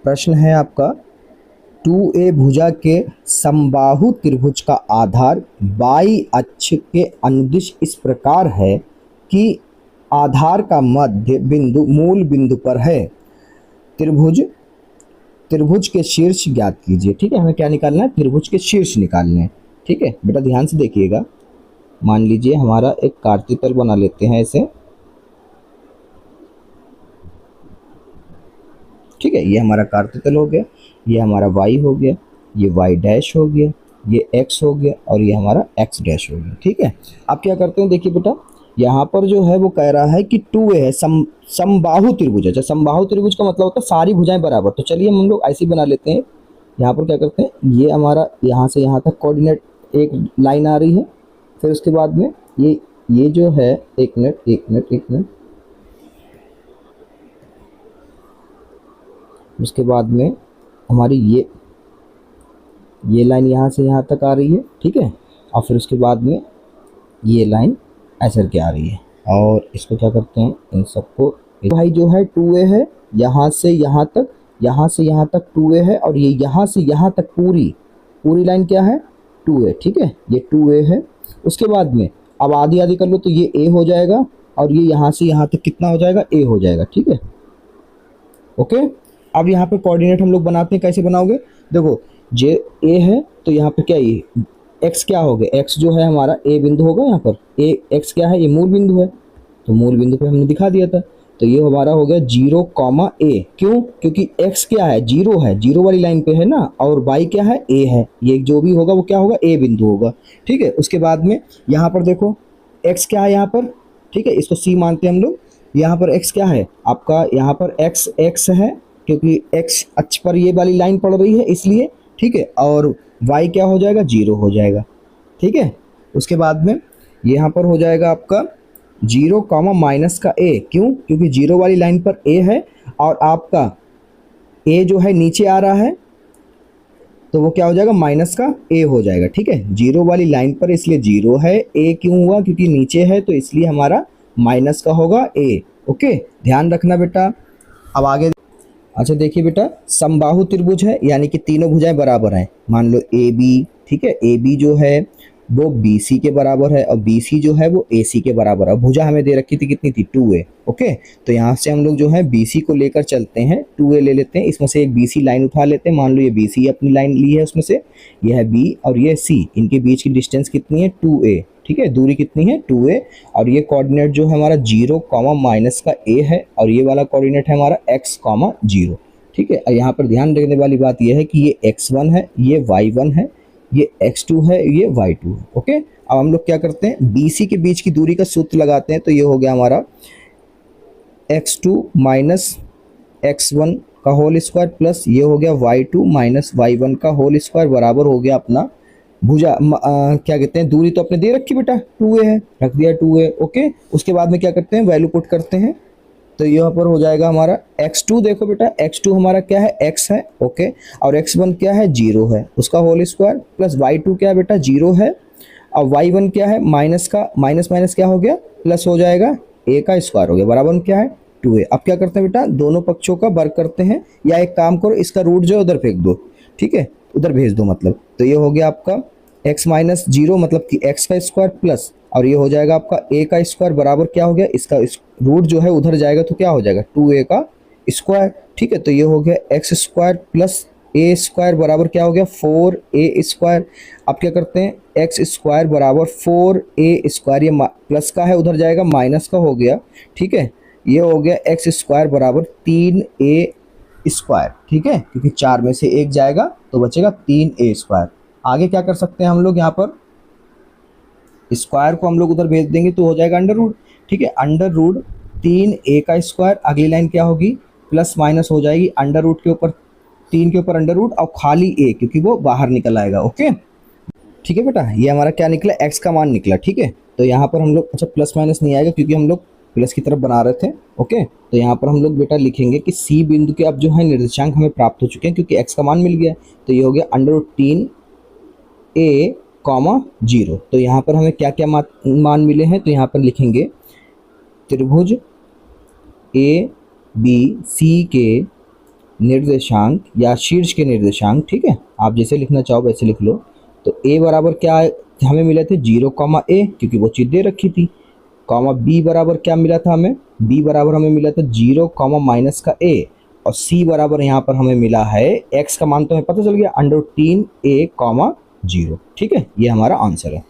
प्रश्न है आपका 2a भुजा के समबाहु त्रिभुज का आधार बाई अक्ष के अनुदिश इस प्रकार है कि आधार का मध्य बिंदु मूल बिंदु पर है। त्रिभुज के शीर्ष ज्ञात कीजिए। ठीक है, हमें क्या निकालना है? त्रिभुज के शीर्ष निकालने हैं। ठीक है बेटा, ध्यान से देखिएगा। मान लीजिए हमारा एक कार्तितल बना लेते हैं ऐसे। ठीक है, ये हमारा कार्तितल हो गया, ये हमारा y हो गया, ये y डैश हो गया, ये x हो गया और ये हमारा x डैश हो गया। ठीक है, अब क्या करते हैं, देखिए बेटा यहाँ पर जो है वो कह रहा है कि 2a है, समबाहु त्रिभुज है। अच्छा, समबाहु त्रिभुज का मतलब होता है सारी भुजाएं बराबर। तो चलिए हम लोग ऐसे ही बना लेते हैं। यहाँ पर क्या करते हैं, ये हमारा यहाँ से यहाँ तक कोऑर्डिनेट एक लाइन आ रही है। फिर उसके बाद में ये जो है, एक मिनट, उसके बाद में हमारी ये लाइन यहाँ से यहाँ तक आ रही है। ठीक है, और फिर उसके बाद में ये लाइन ऐसे करके आ रही है। और इसको क्या करते हैं, इन सबको भाई जो है 2a है, यहाँ से यहाँ तक 2a है, और ये यहाँ से यहाँ तक पूरी लाइन क्या है, 2a। ठीक है, ये 2a है। उसके बाद में अब आधी आधी कर लो तो ये a हो जाएगा, और ये यहाँ से यहाँ तक कितना हो जाएगा, a हो जाएगा। ठीक है, ओके। अब यहाँ पे कोऑर्डिनेट हम लोग बनाते हैं, कैसे बनाओगे, देखो जे a है तो यहाँ पे क्या, ये x क्या हो गया, x जो है हमारा a बिंदु होगा। यहाँ पर x क्या है, ये मूल बिंदु है, तो मूल बिंदु पे हमने दिखा दिया था। तो ये हमारा हो गया 0,a। क्यों? क्योंकि x क्या है, 0 है, 0 वाली लाइन पे है ना, और y क्या है, a है। ये जो भी होगा वो क्या होगा, a बिंदु होगा। ठीक है, उसके बाद में यहाँ पर देखो x क्या है यहाँ पर। ठीक है, इसको c मानते हैं हम लोग। यहाँ पर x क्या है आपका, यहाँ पर x है, क्योंकि x अक्ष पर ये वाली लाइन पड़ रही है इसलिए। ठीक है, और y क्या हो जाएगा, 0 हो जाएगा। ठीक है, उसके बाद में यहाँ पर हो जाएगा आपका 0 माइनस का a। क्यों? क्योंकि 0 वाली लाइन पर a है, और आपका a जो है नीचे आ रहा है, तो वो क्या हो जाएगा, माइनस का a हो जाएगा। ठीक है, 0 वाली लाइन पर इसलिए 0 है, a क्यों हुआ, क्योंकि नीचे है, तो इसलिए हमारा माइनस का होगा a। ओके, ध्यान रखना बेटा। अब आगे, अच्छा देखिए बेटा, समबाहु त्रिभुज है, यानी कि तीनों भुजाएं बराबर हैं। मान लो AB। ठीक है, AB जो है वो BC के बराबर है, और BC जो है वो AC के बराबर है। भुजा हमें दे रखी थी कितनी थी, 2a। ओके, तो यहाँ से हम लोग जो है BC को लेकर चलते हैं, 2a ले लेते हैं, इसमें से एक BC लाइन उठा लेते हैं। मान लो ये BC अपनी लाइन ली है, उसमें से ये है B और ये C, इनके बीच की डिस्टेंस कितनी है, 2a। ठीक है, दूरी कितनी है, 2a। और ये कोऑर्डिनेट जो है हमारा 0, माइनस का a है, और ये वाला कोऑर्डिनेट है हमारा x, 0। ठीक है, यहाँ पर ध्यान रखने वाली बात यह है कि ये x1 है, ये y1 है, ये x2 है, ये y2 है। ओके, अब हम लोग क्या करते हैं, BC के बीच की दूरी का सूत्र लगाते हैं। तो ये हो गया हमारा x2 माइनस x1 का होल स्क्वायर, प्लस ये हो गया y2 माइनस y1 का होल स्क्वायर, बराबर हो गया अपना भुजा क्या कहते हैं, दूरी तो अपने दे रखी बेटा, 2a है, रख दिया 2a। ओके, उसके बाद में क्या करते हैं, वैल्यू पुट करते हैं। तो यहाँ पर हो जाएगा हमारा x2, देखो बेटा x2 हमारा क्या है, x है। ओके, और x1 क्या है, 0 है, उसका होल स्क्वायर, प्लस y2 क्या है बेटा, 0 है, और y1 क्या है, माइनस का माइनस क्या हो गया, प्लस हो जाएगा, a का स्क्वायर हो गया, बराबर क्या है, 2a। अब क्या करते हैं बेटा, दोनों पक्षों का वर्ग करते हैं, या एक काम करो, इसका रूट जो है उधर फेंक दो। ठीक है, उधर भेज दो मतलब। तो ये हो गया आपका x माइनस 0 मतलब कि x का स्क्वायर, प्लस और ये हो जाएगा आपका a का स्क्वायर, बराबर क्या हो गया, इसका रूट जो है उधर जाएगा तो क्या हो जाएगा, 2a का स्क्वायर। ठीक है, तो ये हो गया x square plus a square, बराबर क्या हो गया, 4a स्क्वायर। अब क्या करते हैं, x स्क्वायर बराबर 4a स्क्वायर, ये प्लस का है, उधर जाएगा माइनस का हो गया। ठीक है, ये हो गया x स्क्वायर बराबर 3a स्क्वायर। ठीक है, क्योंकि 4 में से 1 जाएगा तो बचेगा 3a स्क्वायर। आगे क्या कर सकते हैं हम लोग, यहाँ पर स्क्वायर को हम लोग उधर भेज देंगे तो हो जाएगा अंडर रूट। ठीक है, अंडर रूट 3a का स्क्वायर, अगली लाइन क्या होगी, प्लस माइनस हो जाएगी, अंडर रूट के ऊपर 3 के ऊपर अंडर रूट, और खाली a, क्योंकि वो बाहर निकल आएगा। ओके, ठीक है बेटा, ये हमारा क्या निकला, x का मान निकला। ठीक है, तो यहाँ पर हम लोग, अच्छा प्लस माइनस नहीं आएगा क्योंकि हम लोग प्लस की तरफ बना रहे थे। ओके, तो यहाँ पर हम लोग बेटा लिखेंगे कि C बिंदु के अब जो है निर्देशांक हमें प्राप्त हो चुके हैं, क्योंकि x का मान मिल गया। तो ये हो गया अंडर रूट 3a, 0। तो यहाँ पर हमें क्या क्या मान मिले हैं, तो यहाँ पर लिखेंगे त्रिभुज ABC के निर्देशांक या शीर्ष के निर्देशांक, ठीक है, आप जैसे लिखना चाहो वैसे लिख लो। तो ए बराबर क्या हमें मिले थे 0 कॉमा ए, क्योंकि वो चीज़ दे रखी थी। कॉमा बी बराबर क्या मिला था हमें, बी बराबर हमें मिला था 0 कॉमा माइनस का ए, और सी बराबर यहाँ पर हमें मिला है एक्स का मान तो हमें पता चल गया √3a, 0। ठीक है, ये हमारा आंसर है।